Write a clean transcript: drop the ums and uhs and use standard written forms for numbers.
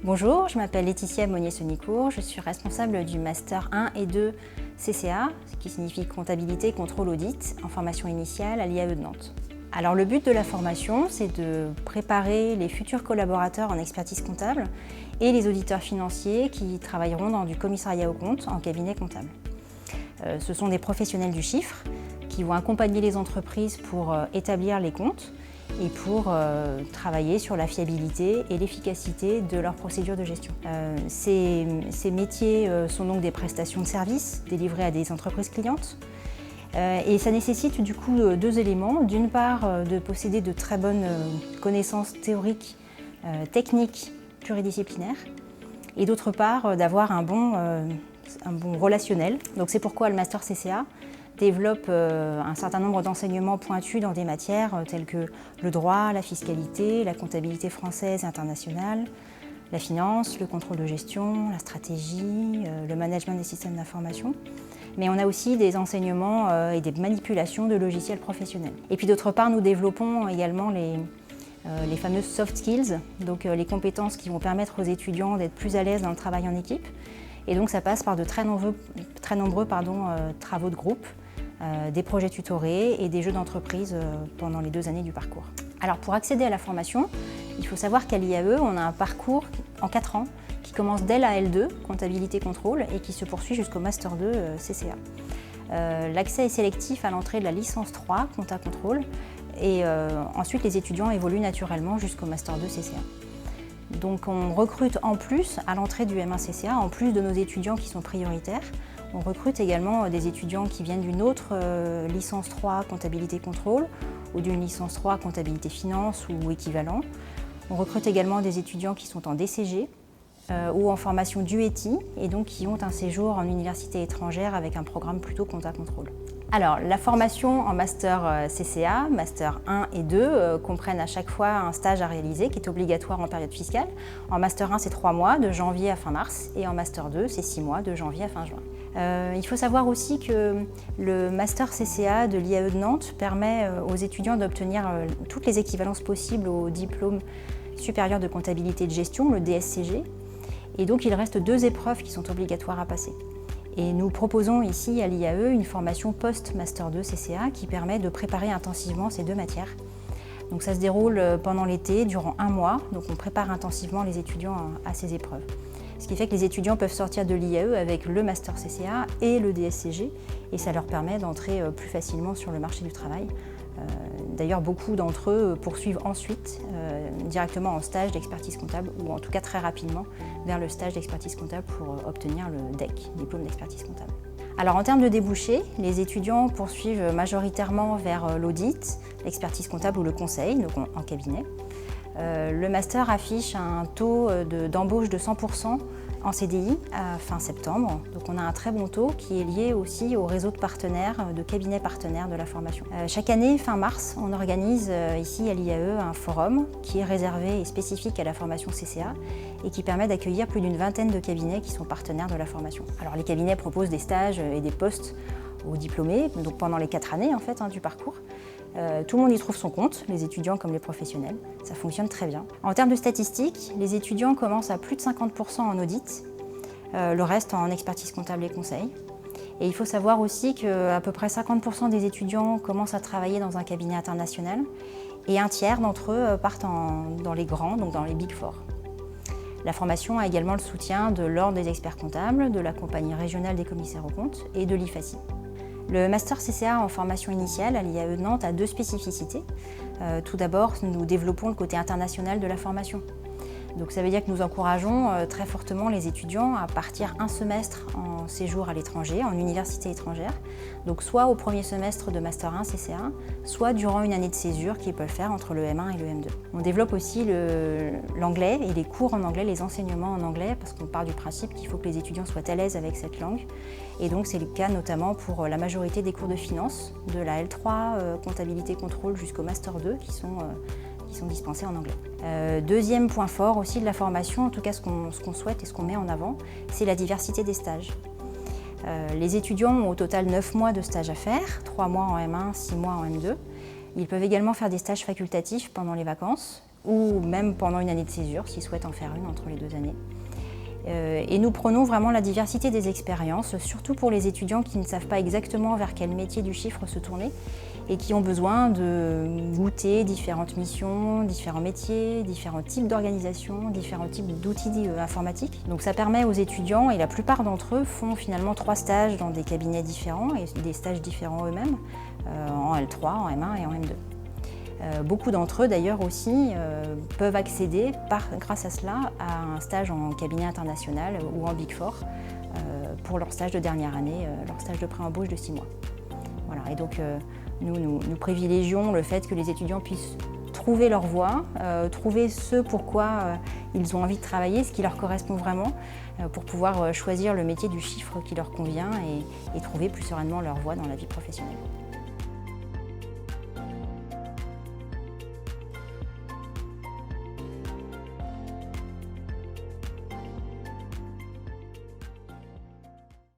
Bonjour, je m'appelle Laetitia Monnier-Sonicourt, je suis responsable du Master 1 et 2 CCA, ce qui signifie Comptabilité, Contrôle, Audit, en formation initiale à l'IAE de Nantes. Alors le but de la formation, c'est de préparer les futurs collaborateurs en expertise comptable et les auditeurs financiers qui travailleront dans du commissariat aux comptes en cabinet comptable. Ce sont des professionnels du chiffre qui vont accompagner les entreprises pour établir les comptes et pour travailler sur la fiabilité et l'efficacité de leurs procédures de gestion. Ces métiers sont donc des prestations de services délivrées à des entreprises clientes et ça nécessite du coup deux éléments. D'une part, de posséder de très bonnes connaissances théoriques, techniques, pluridisciplinaires et d'autre part, d'avoir un bon relationnel. Donc c'est pourquoi le Master CCA développe un certain nombre d'enseignements pointus dans des matières telles que le droit, la fiscalité, la comptabilité française et internationale, la finance, le contrôle de gestion, la stratégie, le management des systèmes d'information. Mais on a aussi des enseignements et des manipulations de logiciels professionnels. Et puis d'autre part, nous développons également les fameuses soft skills, donc les compétences qui vont permettre aux étudiants d'être plus à l'aise dans le travail en équipe. Et donc ça passe par de très nombreux travaux de groupe, des projets tutorés et des jeux d'entreprise pendant les 2 années du parcours. Alors pour accéder à la formation, il faut savoir qu'à l'IAE, on a un parcours en 4 ans qui commence dès la L2, comptabilité contrôle, et qui se poursuit jusqu'au Master 2 CCA. L'accès est sélectif à l'entrée de la licence 3, compta contrôle, et ensuite les étudiants évoluent naturellement jusqu'au Master 2 CCA. Donc on recrute en plus, à l'entrée du M1 CCA, en plus de nos étudiants qui sont prioritaires, on recrute également des étudiants qui viennent d'une autre licence 3 comptabilité contrôle ou d'une licence 3 comptabilité finance ou équivalent. On recrute également des étudiants qui sont en DCG ou en formation DUETI et donc qui ont un séjour en université étrangère avec un programme plutôt compta contrôle. Alors, la formation en Master CCA, Master 1 et 2, comprennent à chaque fois un stage à réaliser qui est obligatoire en période fiscale. En Master 1, c'est 3 mois, de janvier à fin mars, et en Master 2, c'est 6 mois, de janvier à fin juin. Il faut savoir aussi que le Master CCA de l'IAE de Nantes permet aux étudiants d'obtenir toutes les équivalences possibles au diplôme supérieur de comptabilité de gestion, le DSCG, et donc il reste 2 épreuves qui sont obligatoires à passer. Et nous proposons ici à l'IAE une formation post-Master 2 CCA qui permet de préparer intensivement ces 2 matières. Donc ça se déroule pendant l'été, durant 1 mois, donc on prépare intensivement les étudiants à ces épreuves. Ce qui fait que les étudiants peuvent sortir de l'IAE avec le Master CCA et le DSCG et ça leur permet d'entrer plus facilement sur le marché du travail. D'ailleurs, beaucoup d'entre eux poursuivent ensuite directement en stage d'expertise comptable ou en tout cas très rapidement vers le stage d'expertise comptable pour obtenir le DEC, diplôme d'expertise comptable. Alors en termes de débouchés, les étudiants poursuivent majoritairement vers l'audit, l'expertise comptable ou le conseil, donc en cabinet. Le master affiche un taux d'embauche de 100% en CDI à fin septembre. Donc on a un très bon taux qui est lié aussi au réseau de partenaires, de cabinets partenaires de la formation. Chaque année, fin mars, on organise ici à l'IAE un forum qui est réservé et spécifique à la formation CCA et qui permet d'accueillir plus d'une vingtaine de cabinets qui sont partenaires de la formation. Alors les cabinets proposent des stages et des postes aux diplômés, donc pendant les 4 années en fait, du parcours. Tout le monde y trouve son compte, les étudiants comme les professionnels. Ça fonctionne très bien. En termes de statistiques, les étudiants commencent à plus de 50% en audit, le reste en expertise comptable et conseil. Et il faut savoir aussi qu'à peu près 50% des étudiants commencent à travailler dans un cabinet international et un tiers d'entre eux partent dans les grands, donc dans les Big Four. La formation a également le soutien de l'Ordre des experts comptables, de la Compagnie régionale des commissaires aux comptes et de l'IFACI. Le Master CCA en formation initiale à l'IAE de Nantes a 2 spécificités. Tout d'abord, nous développons le côté international de la formation. Donc ça veut dire que nous encourageons très fortement les étudiants à partir un semestre en séjour à l'étranger, en université étrangère, donc soit au premier semestre de Master 1 CCA, soit durant une année de césure qu'ils peuvent faire entre le M1 et le M2. On développe aussi l'anglais et les cours en anglais, les enseignements en anglais, parce qu'on part du principe qu'il faut que les étudiants soient à l'aise avec cette langue. Et donc c'est le cas notamment pour la majorité des cours de finance, de la L3 comptabilité contrôle jusqu'au Master 2 qui sont dispensés en anglais. Deuxième point fort aussi de la formation, en tout cas ce qu'on souhaite et ce qu'on met en avant, c'est la diversité des stages. Les étudiants ont au total 9 mois de stage à faire, 3 mois en M1, 6 mois en M2. Ils peuvent également faire des stages facultatifs pendant les vacances ou même pendant une année de césure, s'ils souhaitent en faire une entre les 2 années. Et nous prenons vraiment la diversité des expériences, surtout pour les étudiants qui ne savent pas exactement vers quel métier du chiffre se tourner et qui ont besoin de goûter différentes missions, différents métiers, différents types d'organisations, différents types d'outils informatiques. Donc ça permet aux étudiants, et la plupart d'entre eux font finalement 3 stages dans des cabinets différents et des stages différents eux-mêmes, en L3, en M1 et en M2. Beaucoup d'entre eux d'ailleurs aussi peuvent accéder grâce à cela à un stage en cabinet international ou en Big Four pour leur stage de dernière année, leur stage de pré-embauche de 6 mois. Voilà. Et donc nous privilégions le fait que les étudiants puissent trouver leur voie, trouver ce pourquoi ils ont envie de travailler, ce qui leur correspond vraiment, pour pouvoir choisir le métier du chiffre qui leur convient et trouver plus sereinement leur voie dans la vie professionnelle.